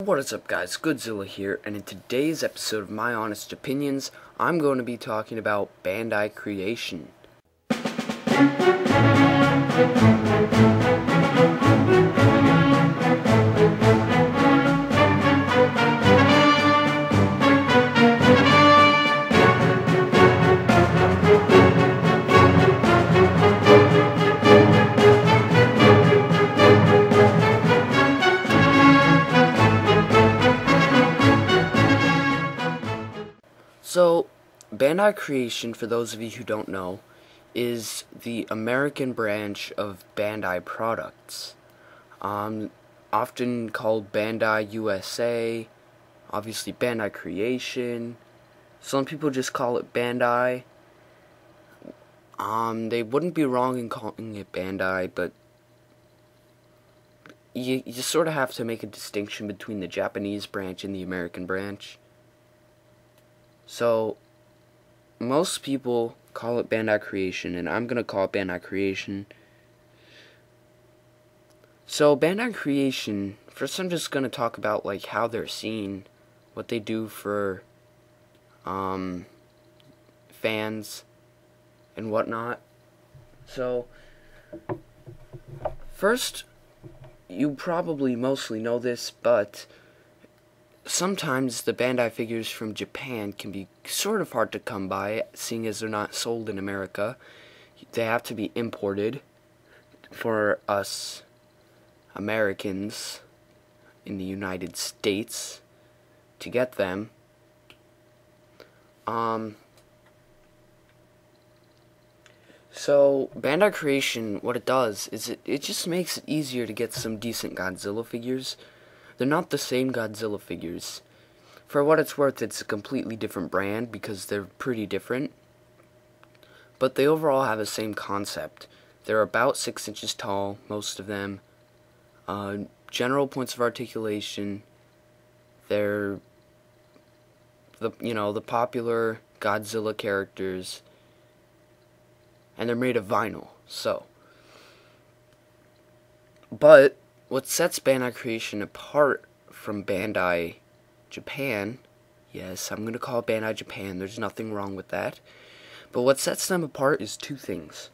What is up, guys? Godzilla here, and in today's episode of My Honest Opinions, I'm going to be talking about Bandai Creation. So, Bandai Creation, for those of you who don't know, is the American branch of Bandai products. Often called Bandai U.s.a, obviously Bandai Creation. Some people just call it Bandai. They wouldn't be wrong in calling it Bandai, but you just sort of have to make a distinction between the Japanese branch and the American branch. So, most people call it Bandai Creation, and I'm going to call it Bandai Creation. So, Bandai Creation, first I'm just going to talk about, like, how they're seen, what they do for, fans, and whatnot. So, first, you probably mostly know this, but sometimes the Bandai figures from Japan can be sort of hard to come by, seeing as they're not sold in America. They have to be imported for us Americans in the United States to get them. So Bandai Creation, what it does is it just makes it easier to get some decent Godzilla figures. They're not the same Godzilla figures. For what it's worth, it's a completely different brand because they're pretty different. But they overall have the same concept. They're about 6 inches tall, most of them. General points of articulation. They're the popular Godzilla characters. And they're made of vinyl, so. But what sets Bandai Creation apart from Bandai Japan, yes, I'm going to call it Bandai Japan, there's nothing wrong with that, but what sets them apart is two things.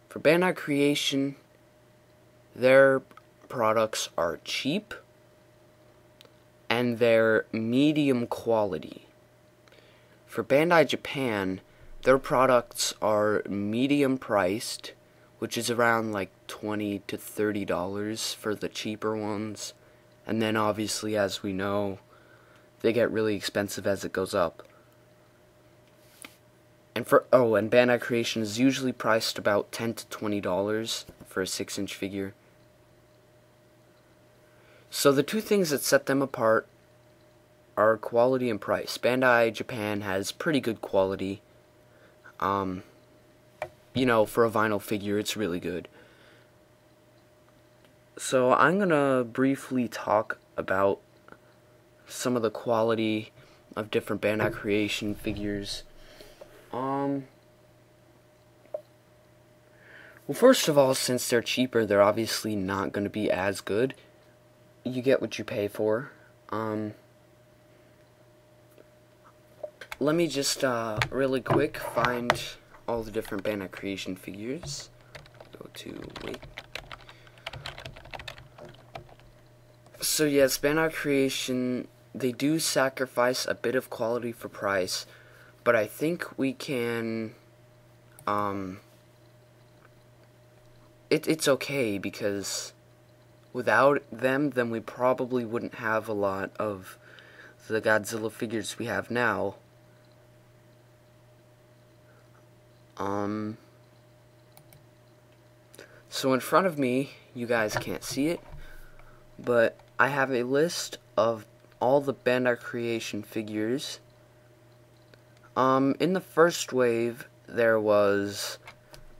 For Bandai Creation, their products are cheap, and they're medium quality. For Bandai Japan, their products are medium priced, which is around like $20 to $30 for the cheaper ones. And then obviously, as we know, they get really expensive as it goes up. And and Bandai Creation is usually priced about $10 to $20 for a 6-inch figure. So the two things that set them apart are quality and price. Bandai Japan has pretty good quality. For a vinyl figure, it's really good. So I'm gonna briefly talk about some of the quality of different Bandai Creation figures. Well, first of all, since they're cheaper, they're obviously not gonna be as good. You get what you pay for. Let me just really quick find all the different Bandai Creation figures. Go to wait. So yes, Bandai Creation, they do sacrifice a bit of quality for price, but I think we can it's okay, because without them, then we probably wouldn't have a lot of the Godzilla figures we have now. So in front of me, you guys can't see it, but I have a list of all the Bandai Creation figures. In the first wave, there was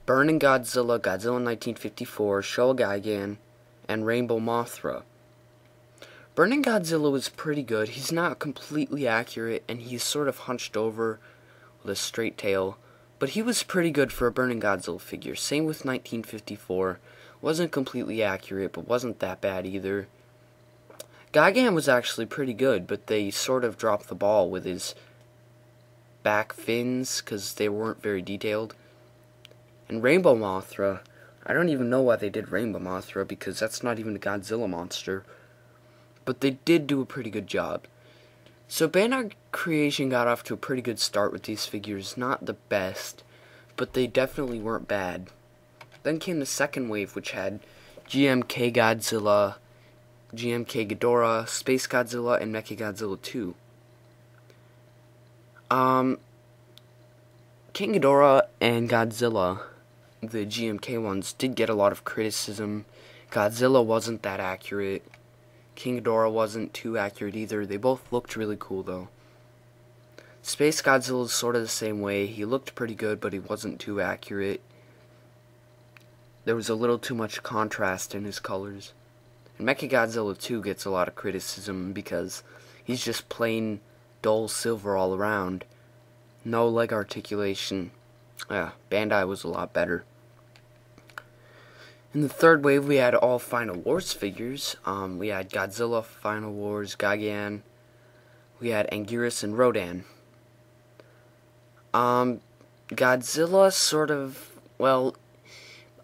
Burning Godzilla, Godzilla 1954, Showa Gigan, and Rainbow Mothra. Burning Godzilla was pretty good. He's not completely accurate, and he's sort of hunched over with a straight tail. But he was pretty good for a Burning Godzilla figure. Same with 1954. Wasn't completely accurate, but wasn't that bad either. Gigan was actually pretty good, but they sort of dropped the ball with his back fins because they weren't very detailed. And Rainbow Mothra, I don't even know why they did Rainbow Mothra because that's not even a Godzilla monster. But they did do a pretty good job. So Bandai Creation got off to a pretty good start with these figures. Not the best, but they definitely weren't bad. Then came the second wave, which had GMK Godzilla, GMK Ghidorah, Space Godzilla, and Mechagodzilla 2. King Ghidorah and Godzilla, the GMK ones, did get a lot of criticism. Godzilla wasn't that accurate. King Ghidorah wasn't too accurate either. They both looked really cool, though. Space Godzilla is sort of the same way. He looked pretty good, but he wasn't too accurate. There was a little too much contrast in his colors. And Mechagodzilla 2 gets a lot of criticism because he's just plain dull silver all around. No leg articulation. Yeah, Bandai was a lot better. In the third wave, we had all Final Wars figures. We had Godzilla, Final Wars, Gigan. We had Anguirus and Rodan. Godzilla sort of, well,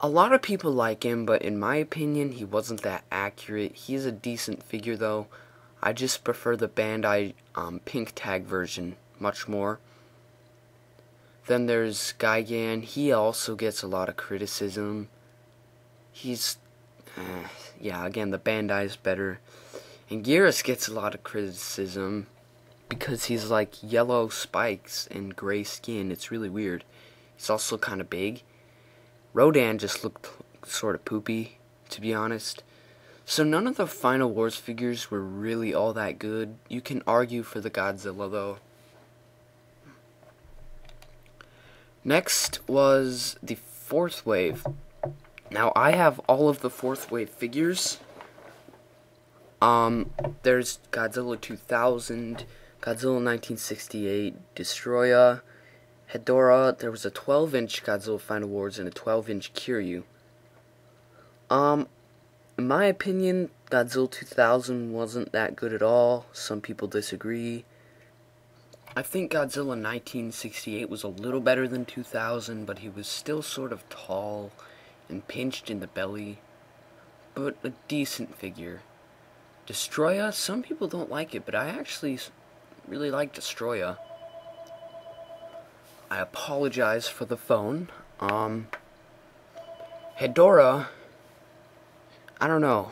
a lot of people like him, but in my opinion, he wasn't that accurate. He's a decent figure, though. I just prefer the Bandai pink tag version much more. Then there's Gigan. He also gets a lot of criticism. He's, yeah, again, the Bandai's better. Anguirus gets a lot of criticism because he's like yellow spikes and gray skin. It's really weird. He's also kind of big. Rodan just looked sort of poopy, to be honest. So none of the Final Wars figures were really all that good. You can argue for the Godzilla, though. Next was the fourth wave. Now, I have all of the fourth wave figures. There's Godzilla 2000, Godzilla 1968, Destroya, Hedorah. There was a 12-inch Godzilla Final Wars and a 12-inch Kiryu. In my opinion, Godzilla 2000 wasn't that good at all. Some people disagree. I think Godzilla 1968 was a little better than 2000, but he was still sort of tall and pinched in the belly. But a decent figure. Destroya, some people don't like it, but I actually really like Destroya. I apologize for the phone. Hedorah, I don't know.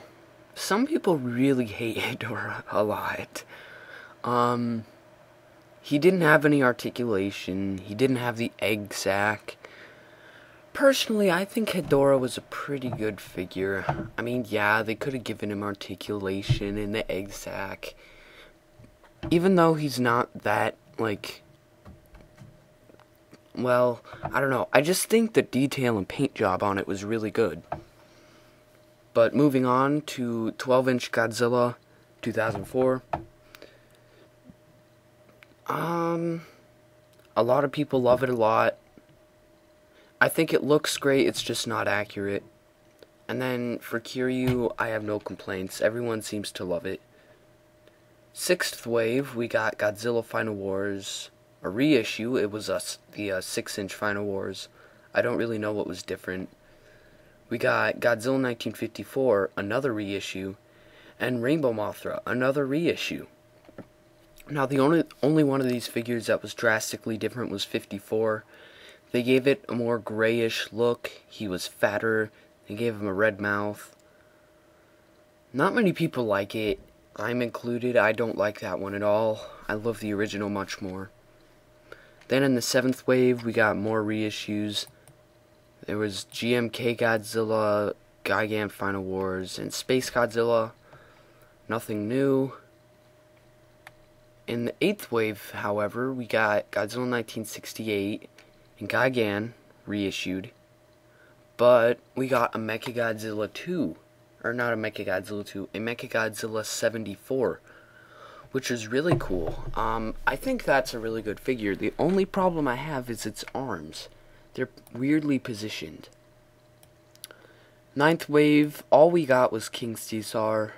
Some people really hate Hedorah a lot. He didn't have any articulation. He didn't have the egg sac. Personally, I think Hedorah was a pretty good figure. I mean, yeah, they could have given him articulation and the egg sac. Even though he's not that, like, well, I don't know. I just think the detail and paint job on it was really good. But moving on to 12-inch Godzilla 2004. A lot of people love it a lot. I think it looks great, it's just not accurate. And then for Kiryu, I have no complaints. Everyone seems to love it. Sixth wave, we got Godzilla Final Wars, a reissue. It was the 6-inch Final Wars. I don't really know what was different. We got Godzilla 1954, another reissue, and Rainbow Mothra, another reissue. Now, the only one of these figures that was drastically different was 54. They gave it a more grayish look. He was fatter. They gave him a red mouth. Not many people like it. I'm included. I don't like that one at all. I love the original much more. Then in the 7th wave, we got more reissues. There was GMK Godzilla, Gigan Final Wars, and Space Godzilla. Nothing new. In the 8th wave, however, we got Godzilla 1968 and Gigan reissued. But we got a Mechagodzilla 2. Or not a Mechagodzilla 2, a Mechagodzilla 74. Which is really cool. I think that's a really good figure. The only problem I have is its arms. They're weirdly positioned. 9th wave, all we got was King Caesar.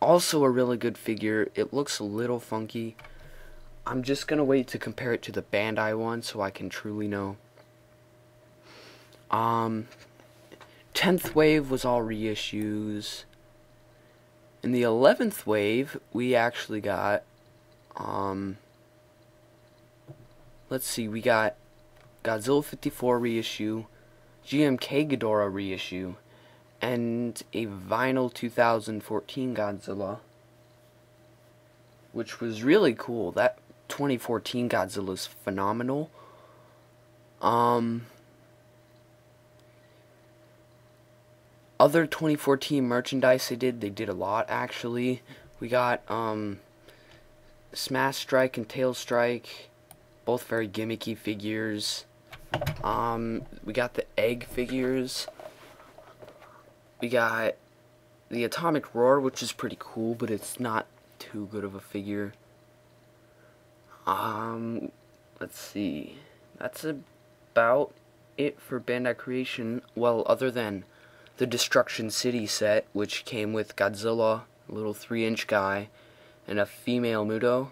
Also a really good figure. It looks a little funky. I'm just gonna wait to compare it to the Bandai one so I can truly know. 10th wave was all reissues. In the 11th wave, we actually got, let's see, we got Godzilla 54 reissue, GMK Ghidorah reissue, and a vinyl 2014 Godzilla, which was really cool. That 2014 Godzilla is phenomenal. Other 2014 merchandise they did a lot actually. We got Smash Strike and Tail Strike, both very gimmicky figures. We got the egg figures. We got the Atomic Roar, which is pretty cool, but it's not too good of a figure. Let's see. That's about it for Bandai Creation. Well, other than the Destruction City set, which came with Godzilla, a little 3-inch guy, and a female Muto.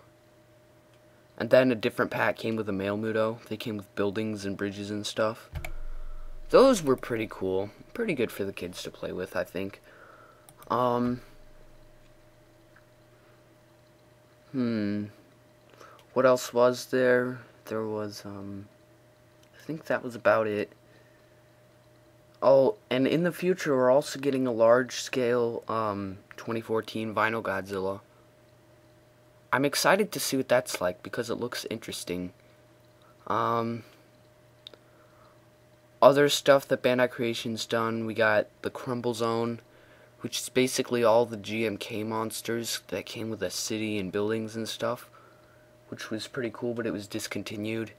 And then a different pack came with a male Muto. They came with buildings and bridges and stuff. Those were pretty cool. Pretty good for the kids to play with, I think. What else was there? There was, I think that was about it. Oh, and in the future, we're also getting a large-scale, 2014 vinyl Godzilla. I'm excited to see what that's like, because it looks interesting. Other stuff that Bandai Creation's done, we got the Crumble Zone, which is basically all the GMK monsters that came with a city and buildings and stuff, which was pretty cool, but it was discontinued.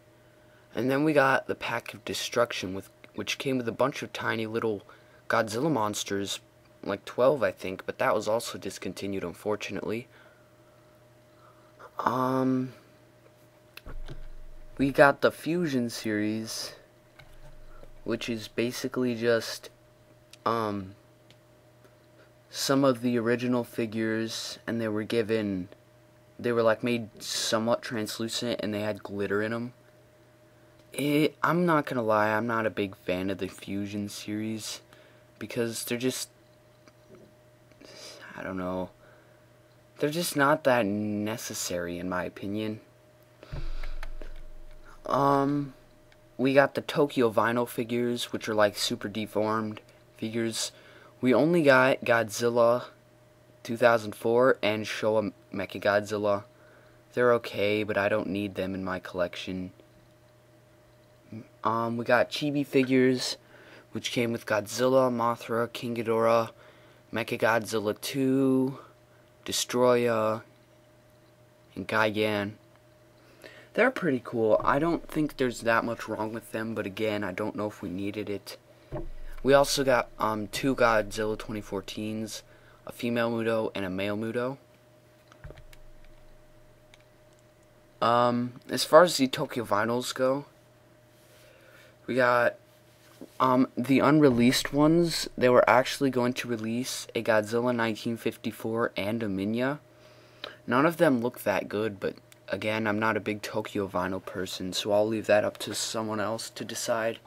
And then we got the Pack of Destruction, which came with a bunch of tiny little Godzilla monsters, like 12 I think, but that was also discontinued, unfortunately. We got the Fusion series, which is basically just some of the original figures, and they were like made somewhat translucent, and they had glitter in them. I'm not gonna lie, I'm not a big fan of the Fusion series, because they're just, I don't know, they're just not that necessary in my opinion. We got the Tokyo vinyl figures, which are like super deformed figures. We only got Godzilla 2004 and Showa Mechagodzilla. They're okay, but I don't need them in my collection. We got Chibi figures, which came with Godzilla, Mothra, King Ghidorah, Mechagodzilla 2, Destroya, and Gigan. They're pretty cool. I don't think there's that much wrong with them, but again, I don't know if we needed it. We also got 2 Godzilla 2014s, a female Muto and a male Muto. As far as the Tokyo vinyls go, we got the unreleased ones. They were actually going to release a Godzilla 1954 and a Minya. None of them look that good, but again, I'm not a big Tokyo vinyl person, so I'll leave that up to someone else to decide.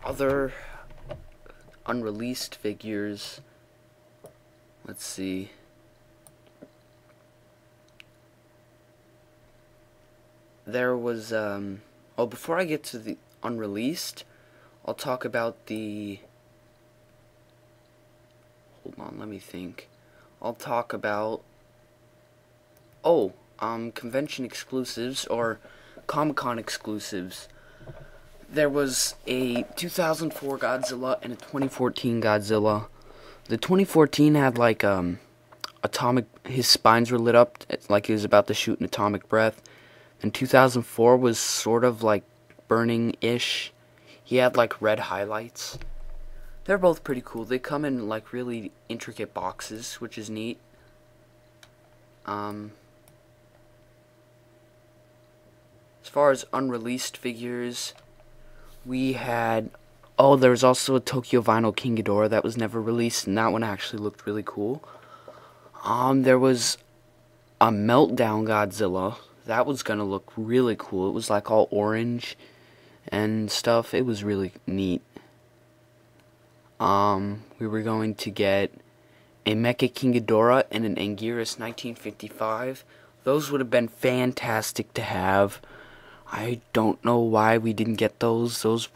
Other unreleased figures, let's see. There was, before I get to the unreleased, I'll talk about the, hold on, let me think. I'll talk about, convention exclusives, or Comic-Con exclusives. There was a 2004 Godzilla and a 2014 Godzilla. The 2014 had like, his spines were lit up, like he was about to shoot an atomic breath. And 2004 was sort of like burning-ish. He had like red highlights. They're both pretty cool. They come in like really intricate boxes, which is neat. As far as unreleased figures, We had, oh, there was also a Tokyo Vinyl King Ghidorah that was never released, and that one actually looked really cool. There was a Meltdown Godzilla. That was gonna look really cool. It was like all orange and stuff. It was really neat. We were going to get a Mecha King Ghidorah and an Anguirus 1955. Those would have been fantastic to have. I don't know why we didn't get those. Those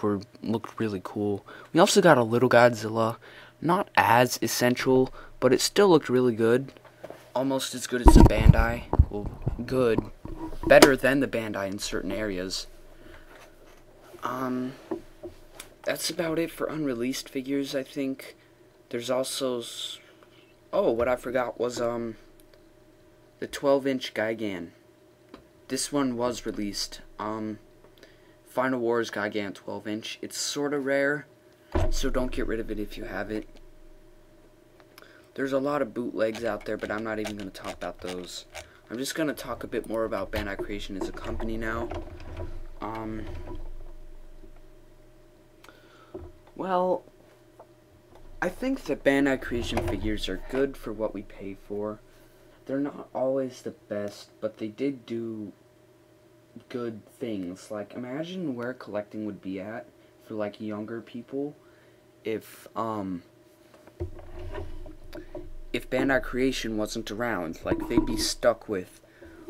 looked really cool. We also got a Little Godzilla. Not as essential, but it still looked really good. Almost as good as the Bandai. Well, good. Better than the Bandai in certain areas. That's about it for unreleased figures, I think. There's also... Oh, what I forgot was, the 12-inch Gigan. This one was released. Final Wars Gigan 12-inch. It's sorta rare, so don't get rid of it if you have it. There's a lot of bootlegs out there, but I'm not even going to talk about those. I'm just going to talk a bit more about Bandai Creation as a company now. Well, I think that Bandai Creation figures are good for what we pay for. They're not always the best, but they did do good things. Like, imagine where collecting would be at for, like, younger people if Bandai Creation wasn't around. Like, they'd be stuck with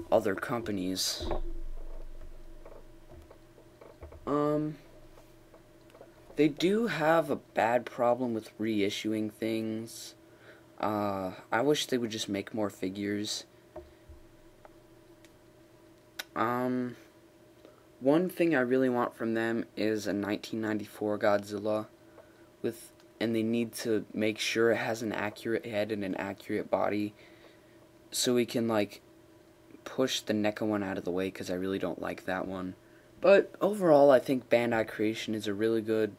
other companies. They do have a bad problem with reissuing things. I wish they would just make more figures. One thing I really want from them is a 1994 Godzilla and they need to make sure it has an accurate head and an accurate body so we can, like, push the NECA one out of the way, because I really don't like that one. But overall, I think Bandai Creation is a really good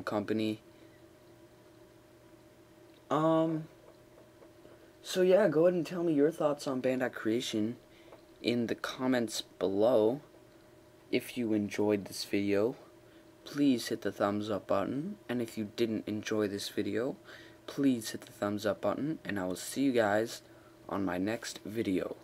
company. So yeah, go ahead and tell me your thoughts on Bandai Creation in the comments below. If you enjoyed this video, please hit the thumbs up button, and if you didn't enjoy this video, please hit the thumbs up button, and I will see you guys on my next video.